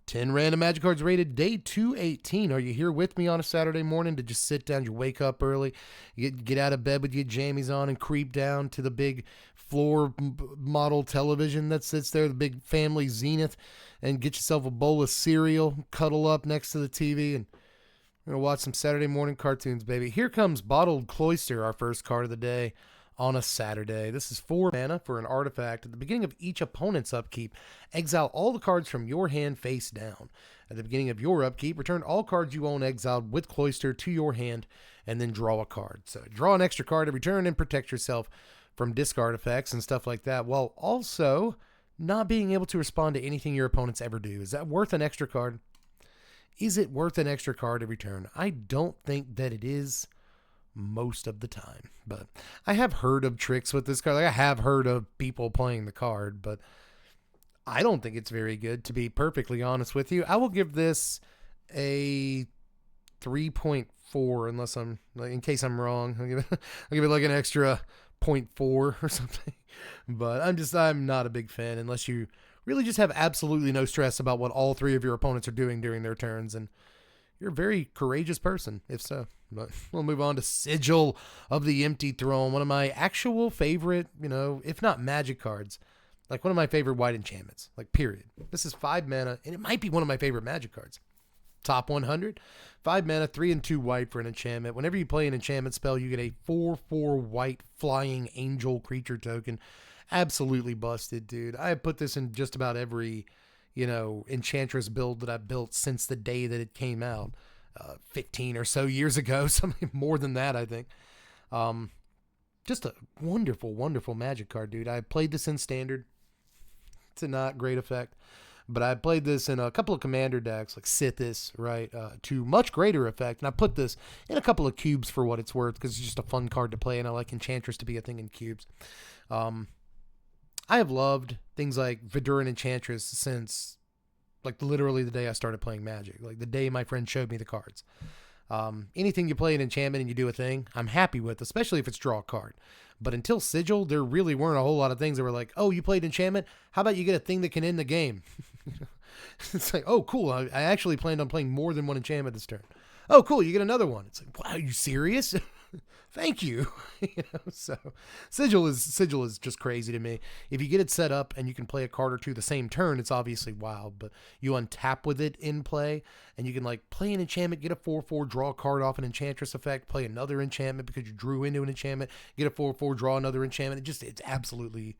10 random magic cards rated day 218. Are you here with me on a Saturday morning to just sit down? You wake up early, you get out of bed with your jammies on and creep down to the big floor model television that sits there, the big family zenith, and get yourself a bowl of cereal, cuddle up next to the TV, and we're going to watch some Saturday morning cartoons, baby. Here comes Bottled Cloister, our first card of the day on a Saturday. This is 4 mana for an artifact. At the beginning of each opponent's upkeep, exile all the cards from your hand face down. At the beginning of your upkeep, return all cards you own exiled with Cloister to your hand, and then draw a card. So draw an extra card every turn and protect yourself from discard effects and stuff like that, while also not being able to respond to anything your opponents ever do. Is that worth an extra card? Is it worth an extra card every turn? I don't think that it is most of the time, but I have heard of tricks with this card. Like, I have heard of people playing the card, but I don't think it's very good, to be perfectly honest with you. I will give this a 3.4 unless I'm, like, in case I'm wrong. I'll give it like an extra 0.4 or something. But I'm not a big fan unless you really just have absolutely no stress about what all three of your opponents are doing during their turns, and you're a very courageous person, if so. But we'll move on to Sigil of the Empty Throne, one of my actual favorite, if not magic cards, like one of my favorite white enchantments, like period. This is 5 mana, and it might be one of my favorite magic cards. Top 100, 5 mana, 3 and 2 white for an enchantment. Whenever you play an enchantment spell, you get a 4/4 white flying angel creature token. Absolutely busted, dude. I have put this in just about every Enchantress build that I've built since the day that it came out, 15 or so years ago, something more than that, I think. Just a wonderful, wonderful magic card, dude. I played this in Standard. It's a not great effect, but I played this in a couple of Commander decks, like Sithis, right, to much greater effect, and I put this in a couple of cubes for what it's worth, because it's just a fun card to play, and I like Enchantress to be a thing in cubes. I have loved things like Viduran Enchantress since, like, literally the day I started playing Magic. Like, the day my friend showed me the cards. Anything you play an enchantment and you do a thing, I'm happy with, especially if it's draw a card. But until Sigil, there really weren't a whole lot of things that were like, oh, you played enchantment? How about you get a thing that can end the game? It's like, oh, cool. I actually planned on playing more than one enchantment this turn. Oh, cool. You get another one. It's like, wow, are you serious? Thank you. So Sigil is just crazy to me. If you get it set up and you can play a card or two the same turn, it's obviously wild, but you untap with it in play, and you can, like, play an enchantment, get a 4/4, draw a card off an Enchantress effect, play another enchantment because you drew into an enchantment, get a 4/4, draw another enchantment. It's absolutely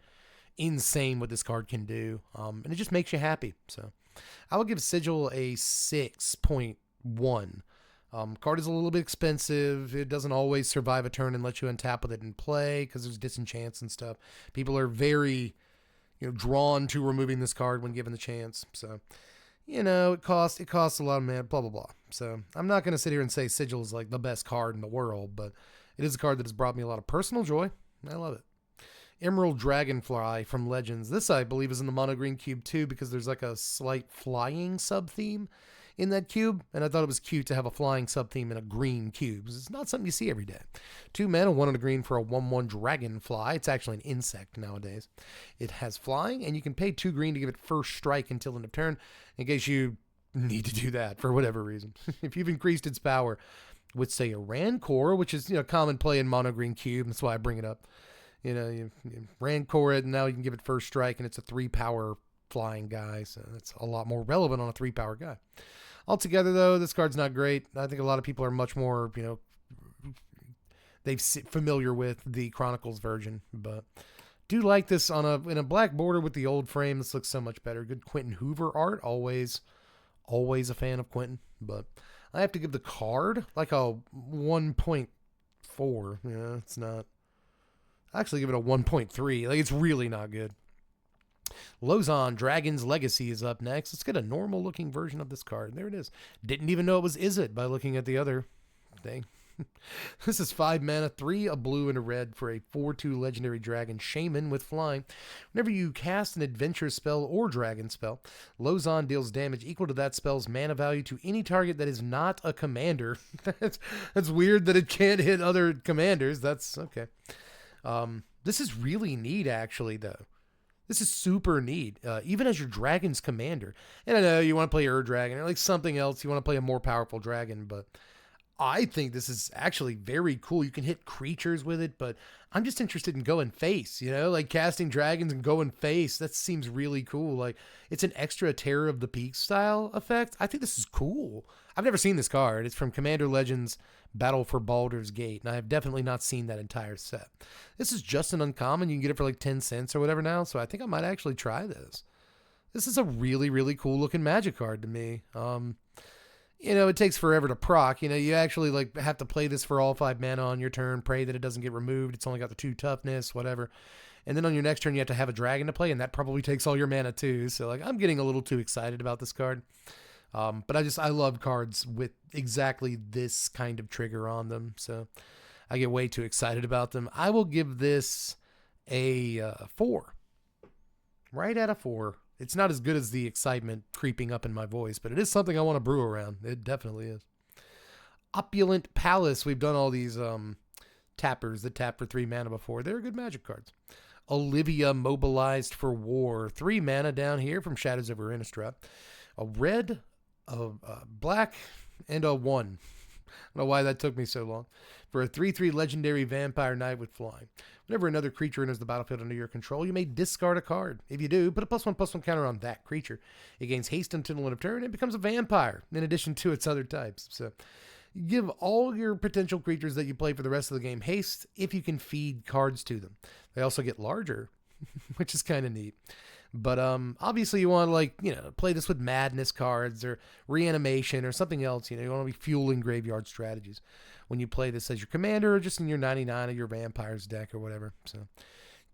insane what this card can do. And it just makes you happy. So I will give Sigil a 6.1. Card is a little bit expensive. It doesn't always survive a turn and let you untap with it and play because there's disenchants and stuff. People are very, drawn to removing this card when given the chance. So, it costs a lot of mana, blah, blah, blah. So I'm not going to sit here and say Sigil is like the best card in the world, but it is a card that has brought me a lot of personal joy. I love it. Emerald Dragonfly from Legends. This, I believe, is in the mono green cube too, because there's like a slight flying sub-theme in that cube, and I thought it was cute to have a flying sub-theme in a green cube. It's not something you see every day. 2 mana, 1 on a green for a 1/1 Dragonfly. It's actually an insect nowadays. It has flying, and you can pay 2 green to give it first strike until end of turn, in case you need to do that for whatever reason. If you've increased its power with, say, a Rancor, which is, common play in mono green cube, that's why I bring it up. You Rancor it, and now you can give it first strike, and it's a 3-power flying guy, so that's a lot more relevant on a 3-power guy. Altogether, though, this card's not great. I think a lot of people are much more, they're familiar with the Chronicles version, but do like this in a black border with the old frame. This looks so much better. Good Quentin Hoover art. Always a fan of Quentin, but I have to give the card like a 1.4. Yeah, it's not. I actually give it a 1.3. Like, it's really not good. Lozhan, Dragon's Legacy is up next. Let's get a normal looking version of this card. There it is. Didn't even know it was Izzet by looking at the other thing. This is 5 mana, 3, a blue, and a red for a 4/2 legendary dragon shaman with flying. Whenever you cast an adventure spell or dragon spell, Lozhan deals damage equal to that spell's mana value to any target that is not a commander. That's weird that it can't hit other commanders. That's okay. This is really neat, actually, though. This is super neat, even as your dragon's commander. And I know you want to play Ur Dragon or like something else. You want to play a more powerful dragon, but I think this is actually very cool. You can hit creatures with it, but I'm just interested in going face, like casting dragons and going face. That seems really cool. Like it's an extra Terror of the Peak style effect. I think this is cool. I've never seen this card. It's from Commander Legends Battle for Baldur's Gate, and I have definitely not seen that entire set. This is just an uncommon. You can get it for like 10 cents or whatever now, so I think I might actually try this. This is a really, really cool looking Magic card to me. It takes forever to proc. You actually like have to play this for all 5 mana on your turn, pray that it doesn't get removed. It's only got the 2 toughness, whatever. And then on your next turn, you have to have a dragon to play, and that probably takes all your mana too. So like, I'm getting a little too excited about this card. But I love cards with exactly this kind of trigger on them. So I get way too excited about them. I will give this a 4. Right at a 4. It's not as good as the excitement creeping up in my voice, but it is something I want to brew around. It definitely is. Opulent Palace. We've done all these tappers that tap for 3 mana before. They're good Magic cards. Olivia, Mobilized for War. 3 mana down here from Shadows over Innistrad. A red, a black, and a 1. I don't know why that took me so long. For a 3/3 legendary vampire knight with flying. Whenever another creature enters the battlefield under your control, you may discard a card. If you do, put a +1/+1 counter on that creature. It gains haste until the end of turn and becomes a vampire, in addition to its other types. So you give all your potential creatures that you play for the rest of the game haste if you can feed cards to them. They also get larger, which is kind of neat. But obviously you want to play this with madness cards or reanimation or something else. You want to be fueling graveyard strategies when you play this as your commander or just in your 99 of your vampires deck or whatever. So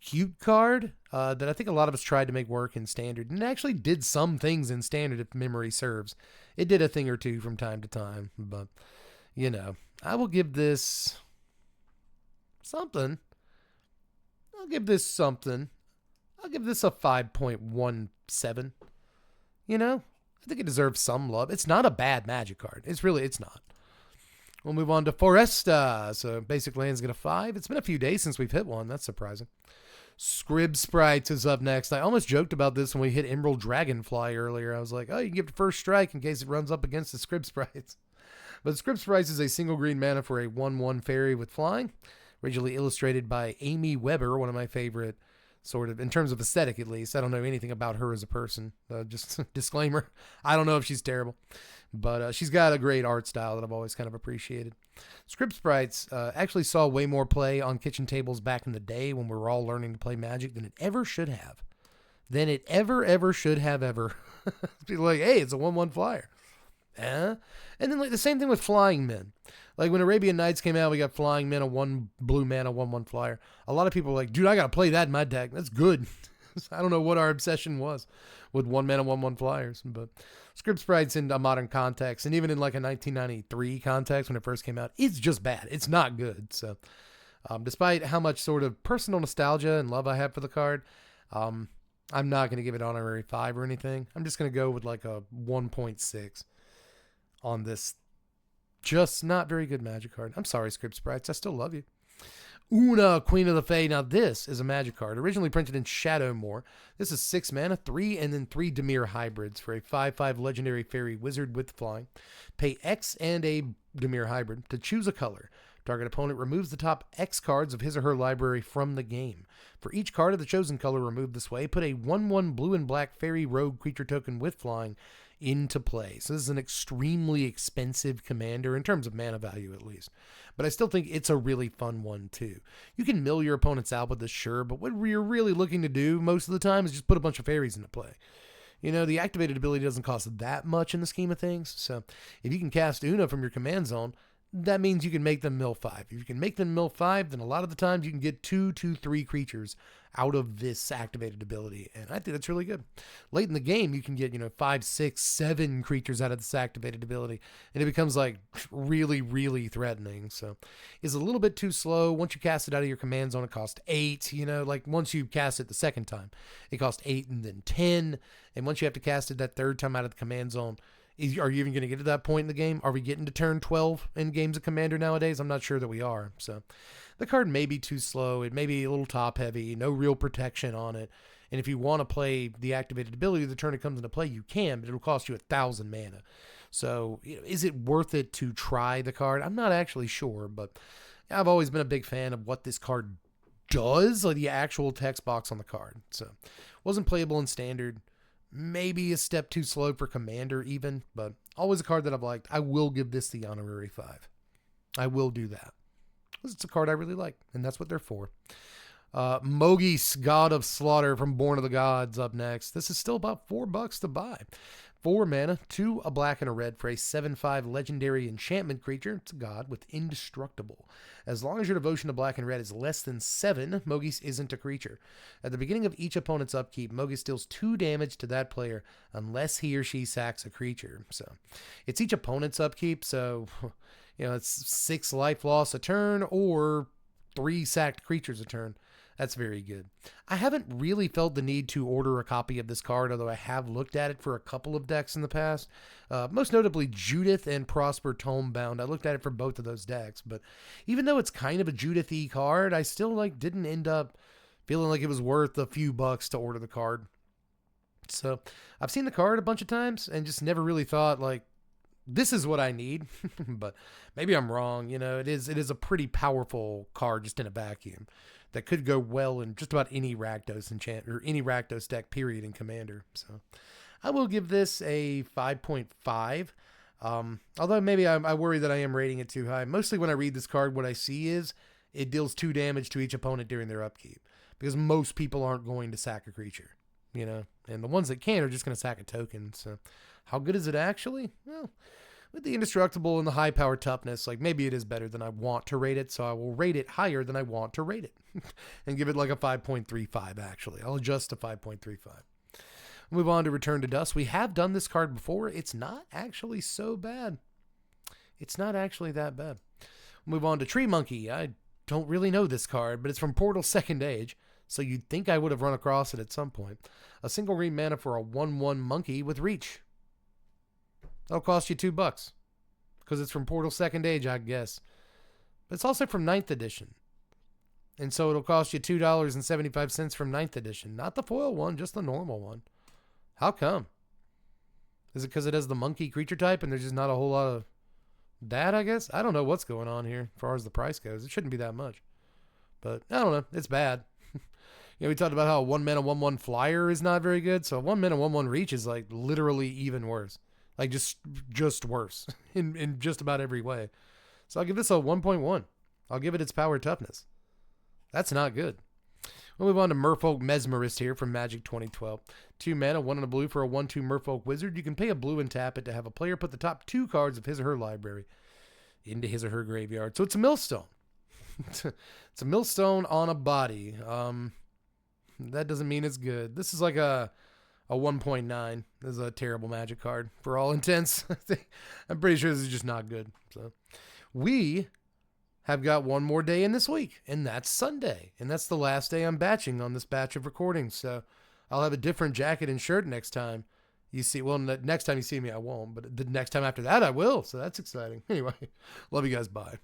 cute card that I think a lot of us tried to make work in standard, and it actually did some things in standard if memory serves. It did a thing or two from time to time, but I will give this something. I'll give this a 5.17. I think it deserves some love. It's not a bad Magic card. It's not. We'll move on to Foresta. So basic lands get a 5. It's been a few days since we've hit one. That's surprising. Scryb Sprites is up next. I almost joked about this when we hit Emerald Dragonfly earlier. I was like, oh, you can give it first strike in case it runs up against the Scryb Sprites. But Scryb Sprites is a single green mana for a 1/1 fairy with flying. Originally illustrated by Amy Weber, one of my favorite, sort of, in terms of aesthetic at least. I don't know anything about her as a person. Just disclaimer. I don't know if she's terrible. But she's got a great art style that I've always kind of appreciated. Scryb Sprites actually saw way more play on kitchen tables back in the day when we were all learning to play Magic than it ever should have. Than it ever should have ever. People like, hey, it's a 1/1 flyer. And then like the same thing with Flying Men. Like when Arabian Nights came out, we got Flying Men, a 1 blue mana, 1/1 flyer. A lot of people were like, dude, I got to play that in my deck. That's good. I don't know what our obsession was with 1 mana, 1/1 flyers. But Scryb Sprites in a modern context, and even in like a 1993 context when it first came out, it's just bad. It's not good. So despite how much sort of personal nostalgia and love I have for the card, I'm not going to give it honorary 5 or anything. I'm just going to go with like a 1.6 on this just not very good Magic card. I'm sorry, Scryb Sprites. I still love you. Oona, Queen of the Fae. Now this is a Magic card, originally printed in Shadowmoor. This is 6 mana, 3 and then 3 Dimir hybrids for a 5/5 legendary fairy wizard with flying. Pay X and a Dimir hybrid to choose a color. Target opponent removes the top X cards of his or her library from the game. For each card of the chosen color removed this way, put a 1/1 blue and black fairy rogue creature token with flying into play. So this is an extremely expensive commander in terms of mana value at least. But I still think it's a really fun one too. You can mill your opponents out with this, sure, but what you're really looking to do most of the time is just put a bunch of fairies into play. The activated ability doesn't cost that much in the scheme of things. So if you can cast Oona from your command zone, that means you can make them mill 5. If you can make them mill 5, then a lot of the times you can get 2 to 3 creatures out of this activated ability. And I think that's really good. Late in the game, you can get, 5, 6, 7 creatures out of this activated ability. And it becomes like really, really threatening. So it's a little bit too slow. Once you cast it out of your command zone, it costs 8. Like once you cast it the second time, it costs 8 and then 10. And once you have to cast it that third time out of the command zone, are you even going to get to that point in the game? Are we getting to turn 12 in games of Commander nowadays? I'm not sure that we are. So the card may be too slow. It may be a little top heavy, no real protection on it. And if you want to play the activated ability the turn it comes into play, you can, but it'll cost you 1,000 mana. So, is it worth it to try the card? I'm not actually sure, but I've always been a big fan of what this card does, like the actual text box on the card. So, wasn't playable in standard. Maybe a step too slow for commander even, but always a card that I've liked. I will give this the honorary 5. I will do that. Because it's a card I really like, and that's what they're for. Mogis, God of Slaughter from Born of the Gods up next. This is still about $4 to buy. 4 mana, 2 a black and a red for a 7/5 legendary enchantment creature. It's a god with indestructible. As long as your devotion to black and red is less than 7, Mogis isn't a creature. At the beginning of each opponent's upkeep, Mogis deals 2 damage to that player unless he or she sacks a creature. So it's each opponent's upkeep, so it's 6 life loss a turn or 3 sacked creatures a turn. That's very good. I haven't really felt the need to order a copy of this card, although I have looked at it for a couple of decks in the past. Most notably Judith and Prosper Tomebound. I looked at it for both of those decks, but even though it's kind of a Judith-y card, I still didn't end up feeling like it was worth a few bucks to order the card. So I've seen the card a bunch of times and just never really thought this is what I need, but maybe I'm wrong. It is a pretty powerful card just in a vacuum that could go well in just about any Rakdos enchant or any Rakdos deck period in Commander. So I will give this a 5.5. Although maybe I worry that I am rating it too high. Mostly when I read this card, what I see is it deals 2 damage to each opponent during their upkeep, because most people aren't going to sack a creature, and the ones that can are just going to sack a token. So how good is it actually? Well, with the indestructible and the high power toughness, maybe it is better than I want to rate it, so I will rate it higher than I want to rate it and give it a 5.35 actually. I'll adjust to 5.35. Move on to Return to Dust. We have done this card before. It's not actually so bad. It's not actually that bad. Move on to Tree Monkey. I don't really know this card, but it's from Portal Second Age, so you'd think I would have run across it at some point. A single green mana for a 1/1 monkey with reach. That'll cost you $2 because it's from Portal Second Age, I guess. But it's also from 9th edition. And so it'll cost you $2.75 from 9th edition. Not the foil one, just the normal one. How come? Is it because it has the monkey creature type and there's just not a whole lot of that, I guess? I don't know what's going on here as far as the price goes. It shouldn't be that much. But I don't know. It's bad. We talked about how a 1 mana 1/1 flyer is not very good. So a 1 mana 1/1 reach is literally even worse. Just worse in just about every way. So I'll give this a 1.1. I'll give it its power toughness. That's not good. We'll move on to Merfolk Mesmerist here from Magic 2012. 2 mana, 1 and a blue for a 1/2 Merfolk Wizard. You can pay a blue and tap it to have a player put the top 2 cards of his or her library into his or her graveyard. So it's a millstone. It's a millstone on a body. That doesn't mean it's good. This is a 1.9. This is a terrible Magic card for all intents. I'm pretty sure this is just not good. So we have got one more day in this week, and that's Sunday. And that's the last day I'm batching on this batch of recordings. So I'll have a different jacket and shirt next time you see. Well, next time you see me, I won't. But the next time after that, I will. So that's exciting. Anyway, love you guys. Bye.